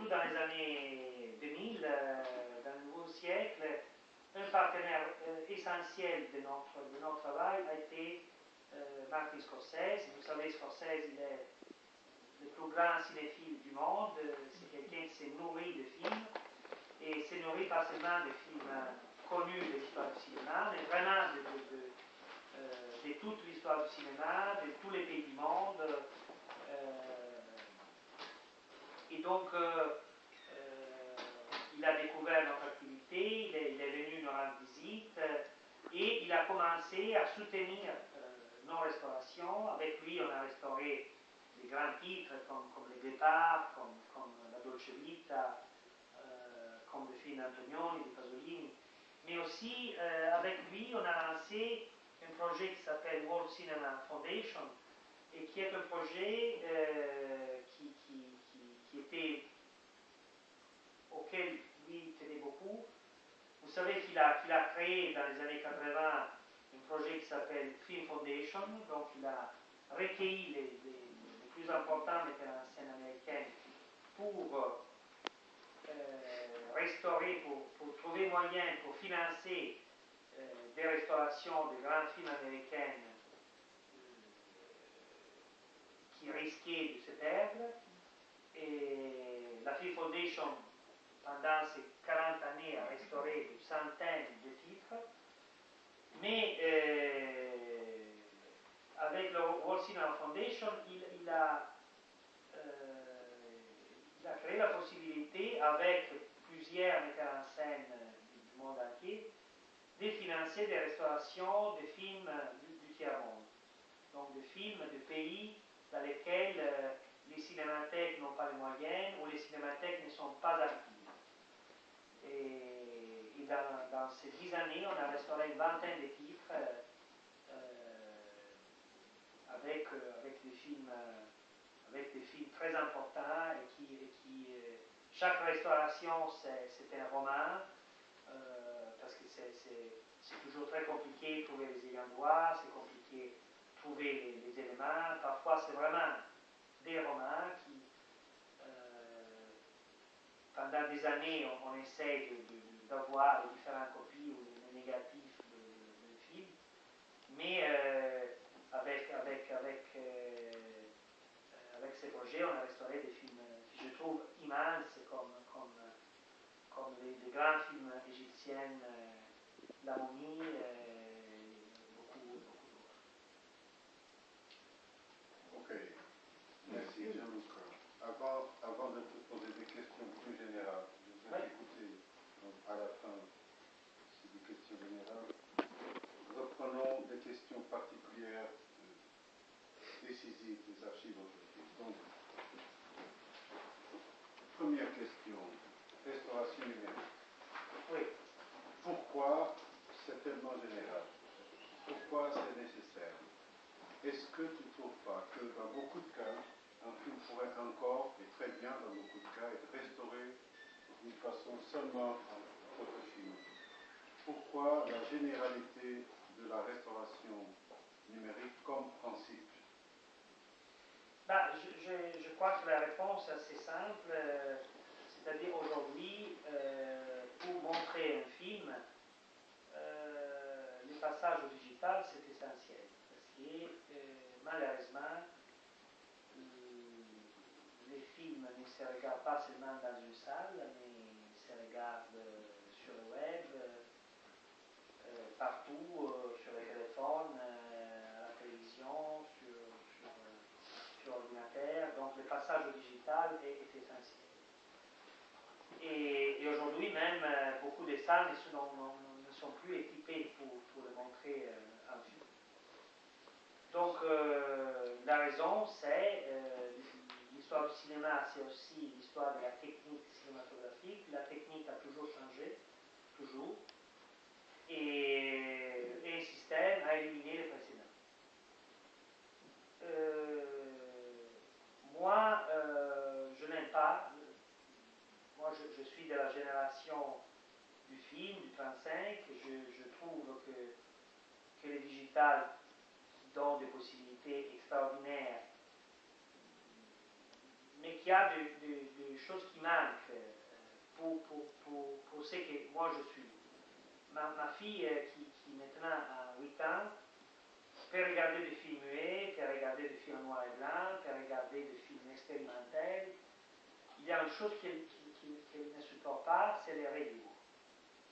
surtout dans les années 2000, dans le nouveau siècle, un partenaire essentiel de notre travail a été Martin Scorsese. Vous savez, Scorsese, il est le plus grand cinéphile du monde. C'est quelqu'un qui s'est nourri de films, et s'est nourri pas seulement de films connus de l'histoire du cinéma, mais vraiment de toute l'histoire du cinéma, de tous les pays du monde. Et donc, il a découvert notre activité, il est venu nous rendre visite, et il a commencé à soutenir nos restaurations. Avec lui, on a restauré des grands titres comme Les Départs, comme La Dolce Vita, comme le film d'Antonioni, de Pasolini. Mais aussi, avec lui, on a lancé un projet qui s'appelle World Cinema Foundation, et qui est un projet qui était, auquel lui tenait beaucoup. Vous savez qu'il a créé dans les années 80 un projet qui s'appelle Film Foundation, donc il a recueilli les plus importants metteurs en scène américains pour restaurer, pour trouver moyen pour financer des restaurations de grands films américains qui risquaient de se perdre. Et la Film Foundation, pendant ces 40 années, a restauré une centaine de titres. Mais avec le World Cinema Foundation, il a créé la possibilité, avec plusieurs metteurs en scène du monde entier, de financer des restaurations de films du tiers-monde. Donc de films de pays dans lesquels les cinémathèques n'ont pas les moyens ou les cinémathèques ne sont pas actives. Et dans ces 10 années, on a restauré une vingtaine de titres avec des films très importants, et qui chaque restauration c'est un roman, parce que c'est toujours très compliqué de trouver les ayants droit, c'est compliqué de trouver les éléments. Parfois c'est vraiment des romans qui, pendant des années, on essaie d'avoir les différentes copies ou les négatifs de films, mais avec ces projets, on a restauré des films que je trouve immenses, comme les grands films égyptiens, La Momie, beaucoup d'autres. Ok, merci Jean-Luc. Avant de te poser des questions plus générales, je vais t'écouter à la fin. C'est des questions générales. Reprenons des questions particulières décisives des archives aujourd'hui. Donc, première question, restauration numérique. Oui. Pourquoi c'est tellement général? Pourquoi c'est nécessaire? Est-ce que tu ne trouves pas que dans beaucoup de cas, un film pourrait encore, et très bien dans beaucoup de cas, être restauré d'une façon seulement photofilm? Pourquoi la généralité de la restauration numérique comme principe? Je crois que la réponse est assez simple, c'est-à-dire aujourd'hui, pour montrer un film, le passage au digital c'est essentiel, parce que malheureusement, les films ne se regardent pas seulement dans une salle, mais se regardent sur le web, partout, sur le téléphone, à la télévision, sur ordinateur. Donc le passage au digital est essentiel. Et aujourd'hui même, beaucoup de salles ne sont plus équipées pour le montrer en film. Donc la raison, c'est l'histoire du cinéma, c'est aussi l'histoire de la technique cinématographique. La technique a toujours changé, toujours, et un système a éliminé les précédents. Moi, je n'aime pas. Moi, je suis de la génération du film, du 35. Je trouve que le digital donne des possibilités extraordinaires, mais qu'il y a des choses qui manquent pour ce que moi je suis. Ma fille, qui maintenant a 8 ans, peut regarder des films muets, peut regarder des films en noir et blanc, peut regarder des films expérimentaux. Il y a une chose qu'elle ne supporte pas, c'est les rayures.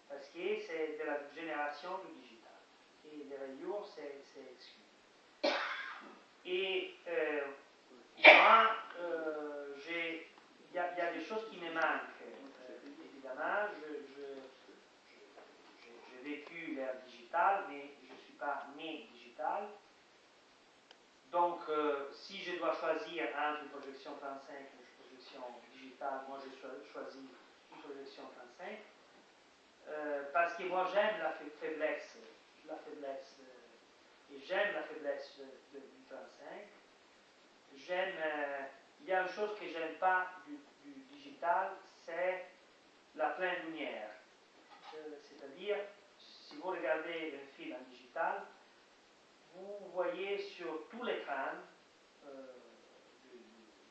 Parce que c'est de la génération du digital. Et les rayures, c'est exclu. Et moi, il y a des choses qui me manquent. Évidemment, j'ai vécu l'ère digitale, mais je ne suis pas né digital. Donc, si je dois choisir entre une projection 35 et une projection digitale, moi je choisis une projection 35. Parce que moi j'aime la faiblesse, et j'aime la faiblesse du 35. Il y a une chose que j'aime pas du digital, c'est la pleine lumière. C'est-à-dire, si vous regardez un film en digital, vous voyez sur tout l'écran, de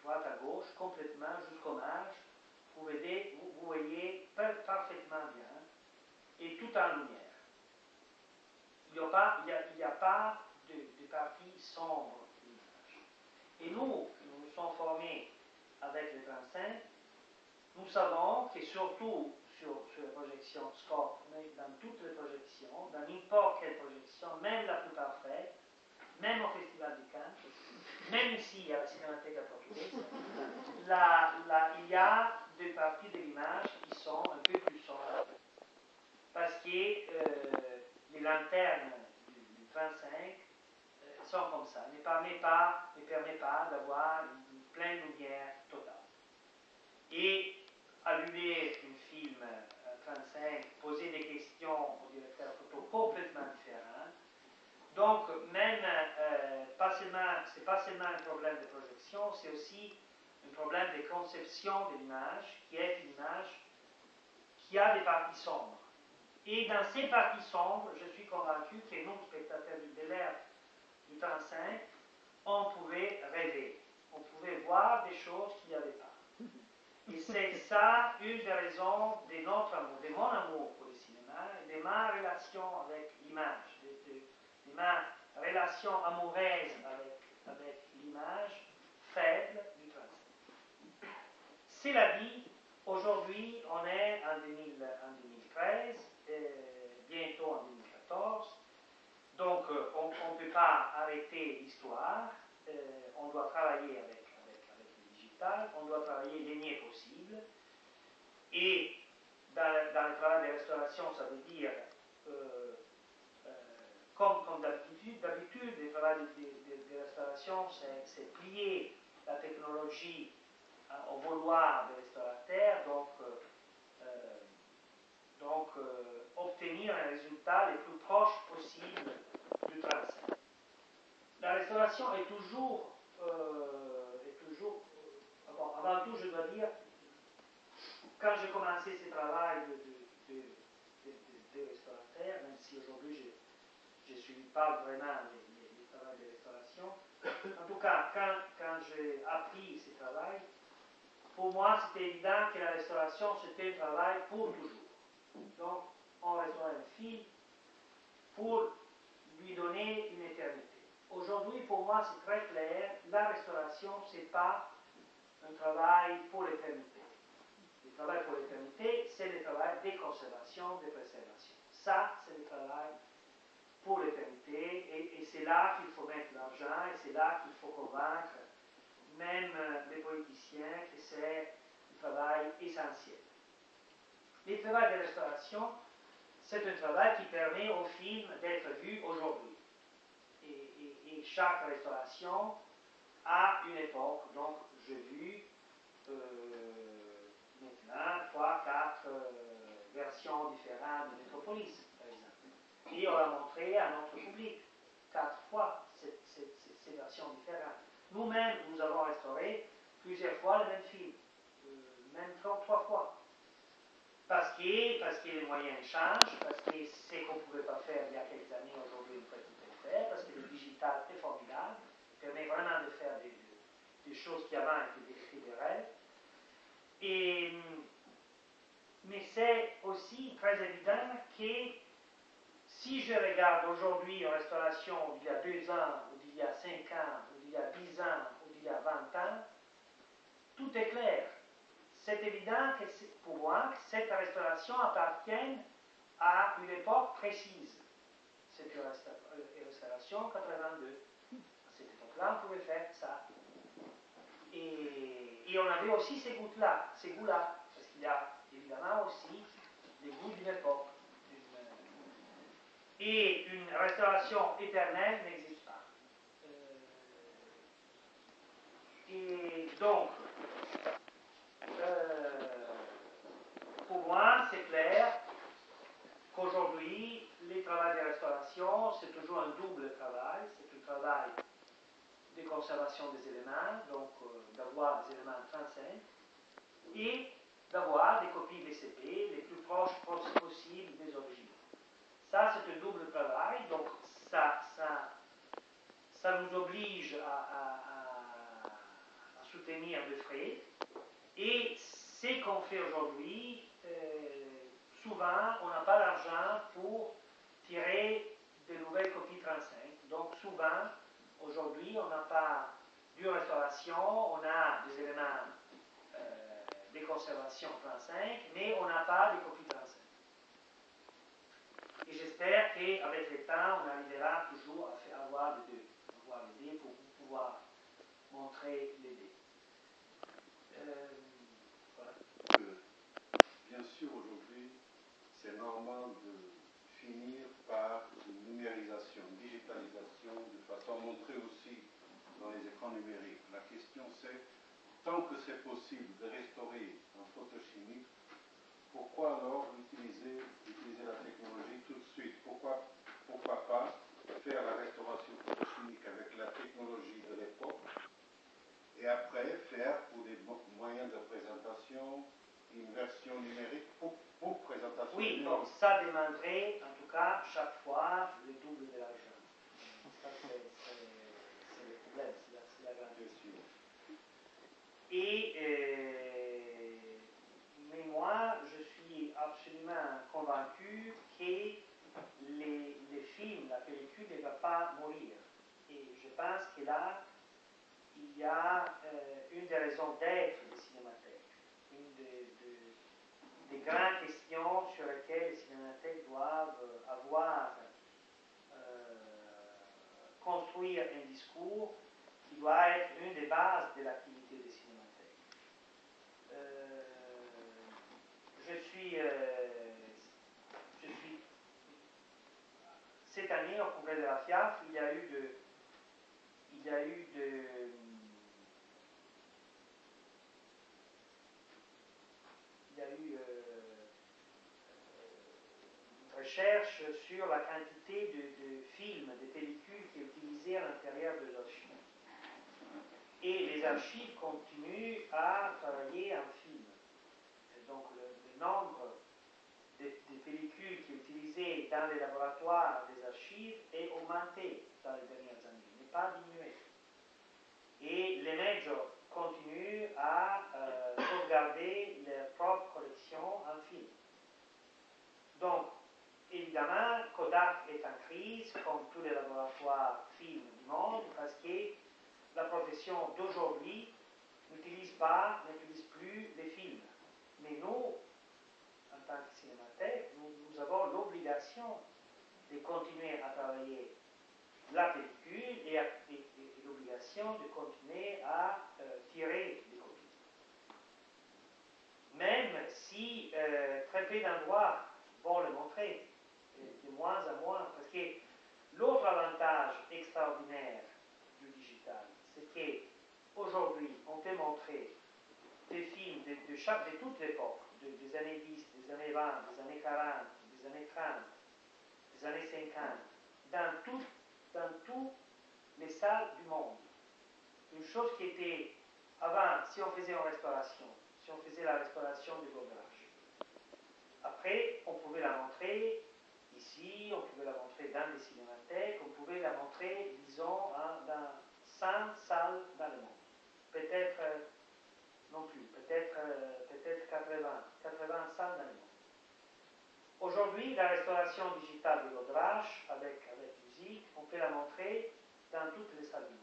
droite à gauche, complètement jusqu'au marge, vous voyez parfaitement bien, et tout en lumière. Il n'y a pas de partie sombre de l'image. Et nous sommes formés avec les 35, nous savons que surtout sur la projection scope, mais dans toutes les projections, dans n'importe quelle projection, même la plus parfaite, même au Festival de Cannes, même ici à la Cinémathèque portugaise, il y a des parties de l'image qui sont un peu plus sombres. Parce que les lanternes du 35 sont comme ça, ne permet pas d'avoir une pleine lumière totale. Et allumer un film 35, poser des questions au directeur photo complètement différentes. Donc, même, c'est pas seulement un problème de projection, c'est aussi un problème de conception de l'image, qui est une image qui a des parties sombres. Et dans ces parties sombres, je suis convaincu que nous, spectateurs de l'ère du 35, on pouvait rêver, on pouvait voir des choses qu'il n'y avait pas. Et c'est ça une des raisons de notre amour, de mon amour pour le cinéma, et de ma relation avec l'image, de ma relation amoureuse avec l'image faible du 35. Cela dit, aujourd'hui, on est en 2013, bientôt en 2014, donc on ne peut pas arrêter l'histoire, on doit travailler avec le digital, on doit travailler le mieux possible, et dans le travail de restauration, ça veut dire, comme d'habitude, le travail de restauration, c'est plier la technologie au vouloir des restaurateurs, donc obtenir un résultat le plus proche possible du 35. La restauration est toujours avant tout, je dois dire, quand j'ai commencé ce travail de restaurateur, même si aujourd'hui je ne suis pas vraiment le travail de restauration, en tout cas, quand j'ai appris ce travail, pour moi, c'était évident que la restauration, c'était un travail pour toujours. Donc, on restaure un film pour lui donner une éternité. Aujourd'hui, pour moi, c'est très clair, la restauration, ce n'est pas un travail pour l'éternité. Le travail pour l'éternité, c'est le travail de conservation, de préservation. Ça, c'est le travail pour l'éternité, et c'est là qu'il faut mettre l'argent, et c'est là qu'il faut convaincre même les politiciens que c'est un travail essentiel. Le travail de restauration, c'est un travail qui permet au film d'être vu aujourd'hui. Et chaque restauration a une époque. Donc, j'ai vu maintenant 3-4 versions différentes de Métropolis, par exemple. Et on a montré à notre public 4 fois ces versions différentes. Nous-mêmes, nous avons restauré plusieurs fois le même film, même 3 fois. Parce que les moyens changent, parce que ce qu'on ne pouvait pas faire il y a quelques années, aujourd'hui, on peut tout faire, parce que le digital est formidable, permet vraiment de faire des choses qui avant étaient des rêves. c'est aussi très évident que si je regarde aujourd'hui une restauration d'il y a 2 ans, ou d'il y a 5 ans, ou d'il y a 10 ans, ou d'il y a 20 ans, tout est clair. C'est évident que pour moi que cette restauration appartient à une époque précise. C'est une restauration 82. À cette époque-là, on pouvait faire ça. Et on avait aussi ces goûts-là, parce qu'il y a évidemment aussi les goûts d'une époque. Et une restauration éternelle n'existe pas. Et donc, pour moi, c'est clair qu'aujourd'hui, les travaux de restauration, c'est toujours un double travail. C'est un travail de conservation des éléments, donc d'avoir des éléments intrinsèques, et d'avoir des copies VCP les plus proches possibles des origines. Ça, c'est un double travail, donc ça nous oblige à soutenir des frais, et ce qu'on fait aujourd'hui, souvent, on n'a pas l'argent pour tirer de nouvelles copies 35. Donc, souvent, aujourd'hui, on n'a pas de restauration, on a des éléments de conservation 35, mais on n'a pas de copies 35. Et j'espère qu'avec le temps, on arrivera toujours à avoir les deux. Avoir les deux pour pouvoir montrer les deux. Voilà. Bien sûr, aujourd'hui, c'est normal de finir par une numérisation, une digitalisation, de façon à montrer aussi dans les écrans numériques. La question c'est, tant que c'est possible de restaurer en photochimie, pourquoi alors utiliser la technologie tout de suite? Pourquoi pas faire la restauration photochimique avec la technologie de l'époque et après faire pour des moyens de présentation une version numérique pour présentation Oui, numérique? donc ça demanderait en tout cas chaque fois le double de l'argent. Ça c'est le problème, c'est la grande question. Mais moi, je suis absolument convaincu que les films, la pellicule ne va pas mourir. Et je pense que là, il y a une des raisons d'être des cinémathèques, une des grandes questions sur lesquelles les cinémathèques doivent avoir, construire un discours qui doit être une des bases de l'activité des cinémathèques. Cette année, au congrès de la FIAF, il y a eu une recherche sur la quantité de films, de pellicules qui est utilisée à l'intérieur des archives. Et les archives continuent à travailler en film. Et donc le nombre de pellicules qui est utilisé dans les laboratoires des archives est augmenté dans les dernières années, n'est pas diminué. Et les majors continuent à sauvegarder leur propre collection en film. Donc, évidemment, Kodak est en crise, comme tous les laboratoires film du monde, parce que la profession d'aujourd'hui n'utilise plus les films. Mais nous, en tant que cinémathèque, nous avons l'obligation de continuer à travailler la pellicule et l'obligation de continuer à tirer des copies. Même si très peu d'endroits vont le montrer, de moins en moins, parce que l'autre avantage extraordinaire du digital, c'est qu'aujourd'hui, on peut montrer des films de toute l'époque, des années 10, des années 20, des années 40, des années 30, des années 50, dans toutes les salles du monde. Une chose qui était, avant, si on faisait une restauration, si on faisait la restauration du Beaugrage, après, on pouvait la montrer ici, on pouvait la montrer dans des cinémathèques, on pouvait la montrer, disons, dans 100 salles dans le monde. Peut-être non plus, peut-être 80 salles dans le monde. Aujourd'hui, la restauration digitale de l'Audrache, avec musique, on peut la montrer dans toutes les salles du monde.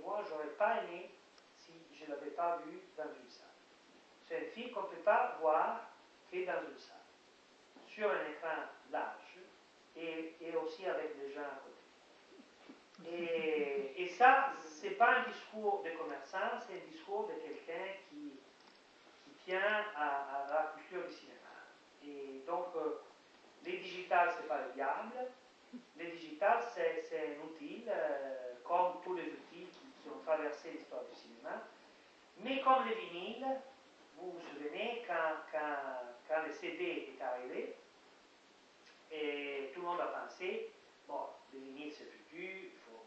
Moi, je n'aurais pas aimé si je ne l'avais pas vu dans une salle. C'est un film qu'on ne peut pas voir que dans une salle, sur un écran large et aussi avec des gens à côté. Et ça, ce n'est pas un discours de commerçant, c'est un discours de quelqu'un qui tient à la culture du cinéma. Et donc, les digitales, ce n'est pas le diable. Les digitales, c'est un outil, comme tous les outils qui ont traversé l'histoire du cinéma. Mais comme le vinyle, vous vous souvenez, quand le CD est arrivé, et tout le monde a pensé, bon, le vinyle c'est foutu, il faut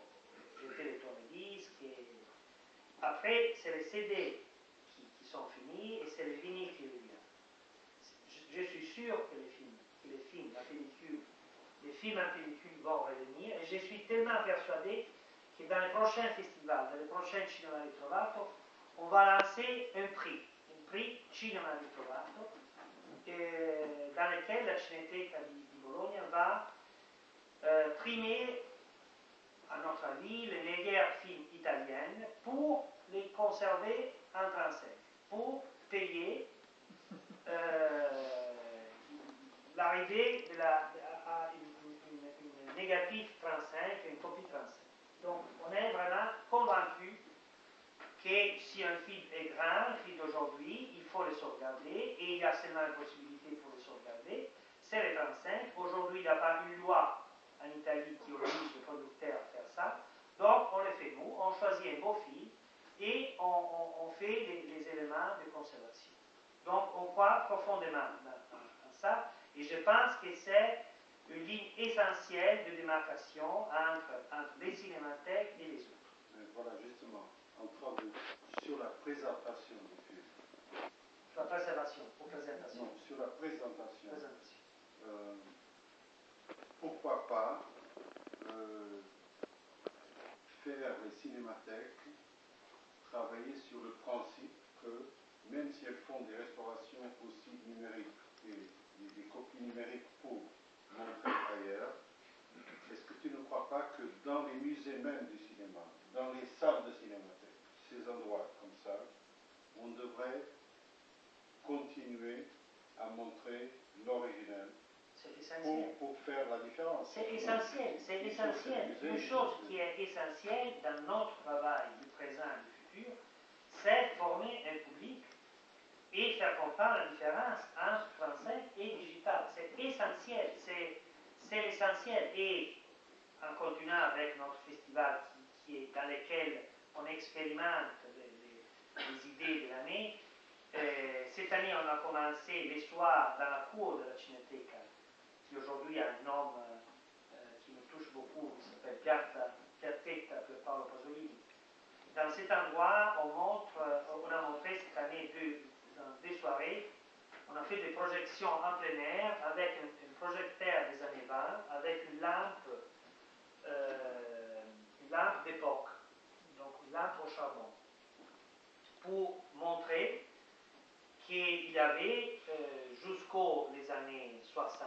jeter les tourne-disques. Après, c'est les CD qui sont finis et c'est le vinyle qui revient. Je suis sûr que les films en pellicule vont revenir et je suis tellement persuadé que dans les prochains festivals, dans les prochains Cinema Ritrovato, on va lancer un prix Cinema Ritrovato, dans lequel la Cineteca di Bologna va primer, à notre avis, les meilleurs films italiens pour les conserver en 35, pour payer l'arrivée de une négative 35 et une copie 35. Donc on est vraiment convaincu que si un film est grand, un film d'aujourd'hui, il faut le sauvegarder et il y a seulement une possibilité pour le sauvegarder, c'est le 35. Aujourd'hui, il n'y a pas une loi en Italie qui oblige les producteurs à faire ça. Donc on le fait nous, on choisit un beau film et on fait les éléments de conservation. Donc on croit profondément dans ça et je pense que c'est une ligne essentielle de démarcation entre les cinémathèques et les autres. Mais voilà, justement, sur la présentation du film. Sur la préservation, ou présentation. Non, sur la présentation. Pourquoi pas faire les cinémathèques travailler sur le principe que même si elles font des restaurations aussi numériques et des copies numériques pour montrer ailleurs, est-ce que tu ne crois pas que dans les musées même du cinéma, dans les salles de cinémathèque, ces endroits comme ça, on devrait continuer à montrer l'original pour faire la différence? C'est essentiel, c'est essentiel. Une chose qui est essentielle dans notre travail du présent et du futur, c'est former un public et faire comprendre la différence entre français et digital. C'est essentiel, c'est l'essentiel. Et en continuant avec notre festival dans lequel on expérimente les idées de l'année, cette année on a commencé les soirs dans la cour de la Cineteca, qui aujourd'hui a un nom qui me touche beaucoup, qui s'appelle Piazzetta per Paolo Pasolini. Dans cet endroit, on a montré cette année deux soirées. On a fait des projections en plein air avec un projecteur des années 20, avec une lampe d'époque, donc une lampe au charbon, pour montrer qu'il y avait jusqu'aux années 60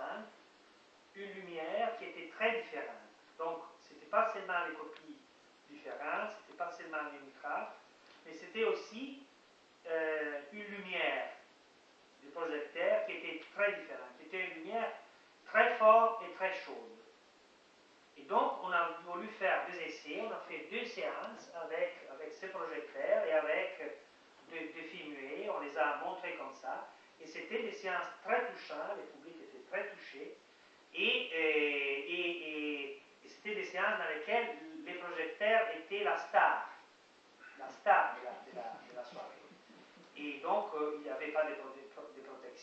une lumière qui était très différente. Donc, ce n'était pas seulement les copies différentes, ce n'était pas seulement les micraphes, mais c'était aussi une lumière du projecteur qui était très différente, qui était une lumière très forte et très chaude. Et donc, on a voulu faire des essais, on a fait 2 séances avec ces projecteurs et avec des films muets, on les a montrés comme ça, et c'était des séances très touchantes, le public était très touché, et c'était des séances dans lesquelles les projecteurs étaient la star de la soirée. Et donc, il y avait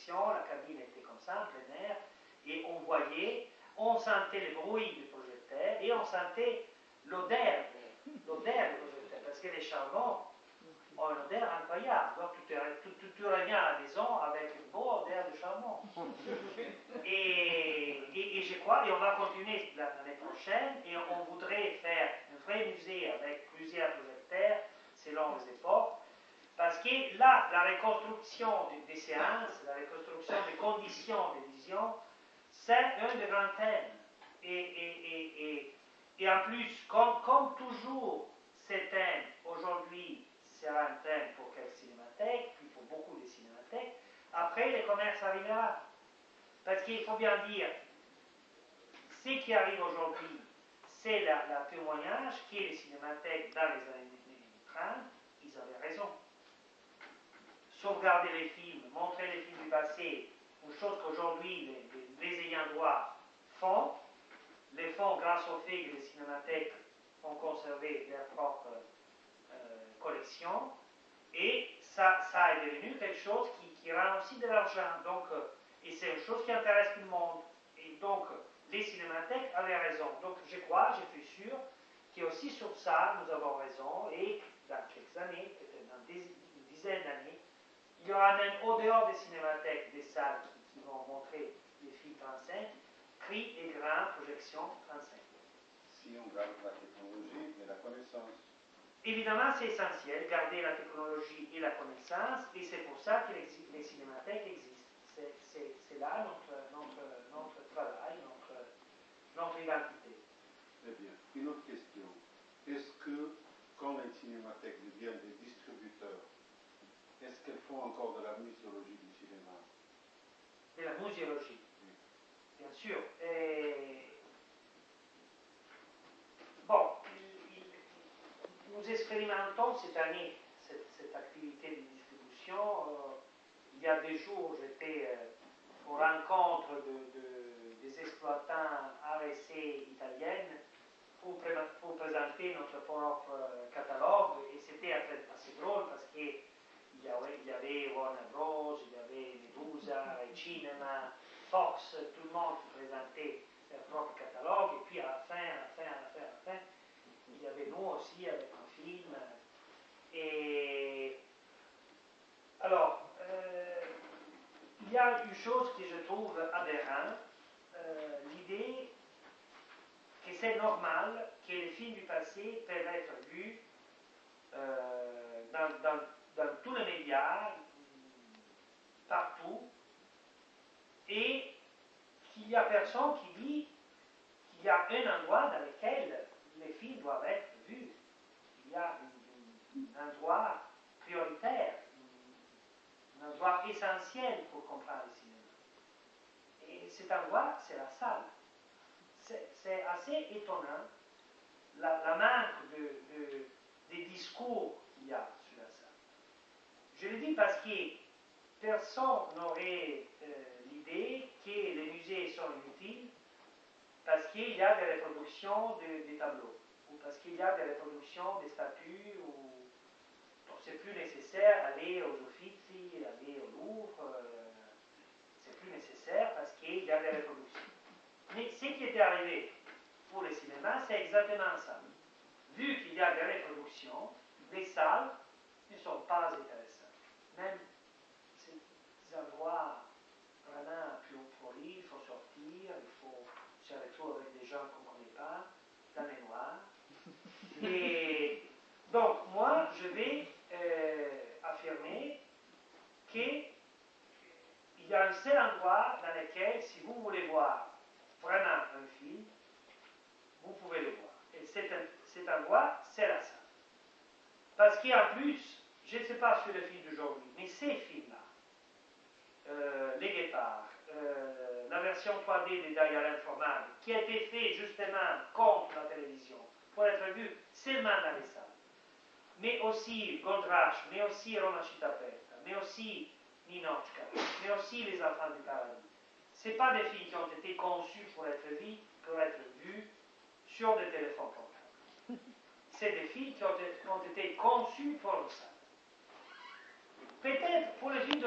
projection, la cabine était comme ça, en plein air, et on sentait le bruit du projecteur, et on sentait l'odeur du projecteur, parce que les charbons ont une odeur incroyable. Donc tu reviens à la maison avec une bonne odeur de charbon. Et je crois, et on va continuer l'année prochaine, et on voudrait faire un vrai musée avec plusieurs projecteurs selon les époques, parce que là, la reconstruction des séances, la reconstruction des conditions de vision, c'est un des grands thèmes. Et en plus, comme toujours, ces thèmes, aujourd'hui, sera un thème pour quelques cinémathèques, puis pour beaucoup de cinémathèques, après, le commerce arrivera. Parce qu'il faut bien dire, ce qui arrive aujourd'hui, c'est le témoignage que les cinémathèques, dans les années 30, ils avaient raison. Sauvegarder les films, montrer les films du passé, une chose qu'aujourd'hui les ayants droit font, les font grâce au fait que les cinémathèques ont conservé leur propre collection, et ça est devenu quelque chose qui rend aussi de l'argent. Donc, et c'est une chose qui intéresse tout le monde. Et donc, les cinémathèques avaient raison. Donc, je suis sûr, qu'aussi sur ça, nous avons raison, et dans quelques années, peut-être dans une dizaine d'années, il y aura même au dehors des cinémathèques des salles qui vont montrer les films 35, cris et grands, projections 35. Si on garde la technologie et la connaissance. Évidemment, c'est essentiel, garder la technologie et la connaissance, et c'est pour ça que les cinémathèques existent. C'est là notre travail, notre identité. Très bien. Une autre question. Est-ce que, quand les cinémathèques deviennent des distributeurs, est-ce qu'elles font encore de la muséologie du cinéma? De la muséologie, Oui. bien sûr. Bon, nous expérimentons cette année cette activité de distribution. Il y a des jours, j'étais aux rencontres des exploitants RSC italiennes pour présenter notre propre catalogue, et c'était assez drôle parce qu'il y avait Warner Bros, il y avait Medusa, il Cinema, Fox, tout le monde présentait leur propre catalogue, et puis à la fin, il y avait nous aussi avec un film. Et alors, il y a une chose que je trouve aberrante, l'idée que c'est normal que les films du passé peuvent être vus dans tous les médias, partout, et qu'il n'y a personne qui dit qu'il y a un endroit dans lequel les films doivent être vus. Il y a un endroit prioritaire, un endroit essentiel pour comprendre le cinéma. Et cet endroit, c'est la salle. C'est assez étonnant la manque des discours qu'il y a sur la salle. Je le dis parce que personne n'aurait l'idée que les musées sont inutiles parce qu'il y a des reproductions des tableaux, ou parce qu'il y a des reproductions des statues, ou c'est plus nécessaire d'aller aux Uffizi, aller au Louvre, c'est plus nécessaire parce qu'il y a des reproductions. Mais ce qui était arrivé pour le cinéma, c'est exactement ça. Vu qu'il y a des reproductions, les salles ne sont pas intéressantes. Même ces endroits vraiment polis, il faut sortir, il faut se retrouver avec des gens qu'on ne connaît pas, dans les noirs. Et donc, moi, je vais affirmer qu'il y a un seul endroit dans lequel, si vous voulez voir vraiment un film, vous pouvez le voir. Et cet endroit, c'est la salle. Parce qu'en plus, je ne sais pas sur le film d'aujourd'hui, mais ces films-là, Les Guépards, la version 3D de Dial Informable, qui a été fait justement contre la télévision, pour être vu seulement dans les salles, mais aussi Goldrash, mais aussi Roma Città Aperta, mais aussi Ninotchka, mais aussi Les Enfants du Paradis. Ce ne sont pas des films qui ont été conçus pour être vus sur des téléphones portables. C'est des films qui ont été conçus pour le salle. Peut-être pour les films